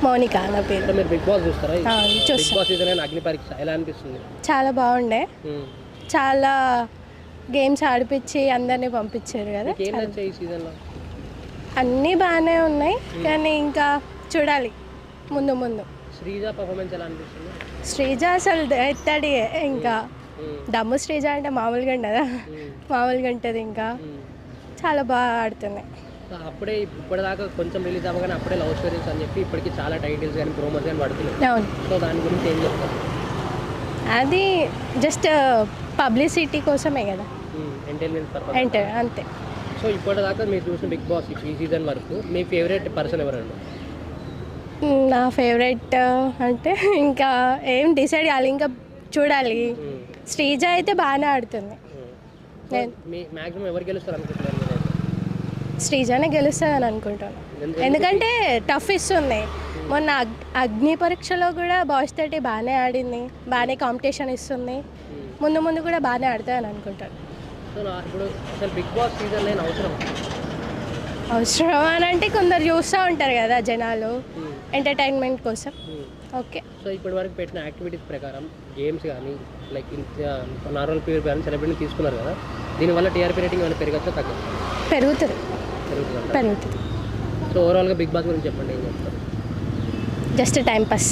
మౌనిక నా పేరు. అంటే మీరు బిగ్ బాస్ చూస్తారా? బిగ్ చూస్తాను. బాస్ సీజన్ అగ్ని పరీక్ష ఎలా అనిపిస్తుంది? చాలా బాగుండే, చాలా గేమ్స్ ఆడిపించి అందరినీ పంపించారు కదా. ఏం నచ్చాయి ఈ సీజన్లో? అన్నీ బాగానే ఉన్నాయి కానీ ఇంకా చూడాలి ముందు ముందు. శ్రీజ పర్ఫార్మెన్స్ ఎలా అనిపిస్తుంది? శ్రీజ అసలు ఎత్తడి, ఇంకా దమ్ము శ్రీజ అంటే మామూలుగా ఉండదా, మామూలుగా ఉంటుంది. ఇంకా చాలా బాగా ఆడుతుంది. అప్పుడే ఇప్పటిదాకా కొంచెం రిలీజ్ అవ్వగానే అప్పుడే లవ్ స్టోరీస్ అని చెప్పి ఇప్పటికి చాలా టైటిల్స్ కానీ ప్రోమోస్ కానీ పడుతున్నాయి. అవును, సో దాని గురించి ఏం చెప్తారు? అది జస్ట్ పబ్లిసిటీ కోసమే కదా, ఎంటర్టైన్మెంట్ పర్పస్ అంతే. సో ఇప్పటిదాకా మీరు చూసిన బిగ్ బాస్ ఈ సీజన్ వరకు మీ ఫేవరెట్ పర్సన్ ఎవరండి? నా ఫేవరెట్ అంటే ఇంకా ఏం డిసైడ్ కావాలి, ఇంకా చూడాలి. శ్రీజ అయితే బాగానే ఆడుతుంది. మీ మ్యాక్సిమం ఎవరు గెలుస్తారు అనుకుంటున్నారు? శ్రీజనే గెలుస్తుందని అనుకుంటాను, ఎందుకంటే టఫ్ ఇస్తుంది. మొన్న అగ్ని పరీక్షలో కూడా బాయ్స్ తోటి బాగానే ఆడింది, బాగానే కాంపిటీషన్ ఇస్తుంది. ముందు ముందు కూడా బాగానే ఆడుతుందని అనుకుంటాను. సో ఇప్పుడు అసలు బిగ్ బాస్ సీజన్ నేను అవసరం అని అంటే కొందరు చూస్తూ ఉంటారు కదా జనాలు, ఎంటర్టైన్మెంట్ కోసం. ఓకే. సో ఇప్పటి వరకు పెట్టిన యాక్టివిటీస్ ప్రకారం గేమ్స్ కానీ లైక్ నార్మల్ పీరియడ్ కానీ సెలబ్రిటీ తీసుకున్నారు కదా, దీనివల్ల టీఆర్పీ రేటింగ్ ఏమైనా పెరగచ్చా తగ్గచ్చా? పెరుగుతుంది. సో ఓవరాల్గా బిగ్ బాస్ గురించి చెప్పండి, ఏం చెప్తారు? Just time pass.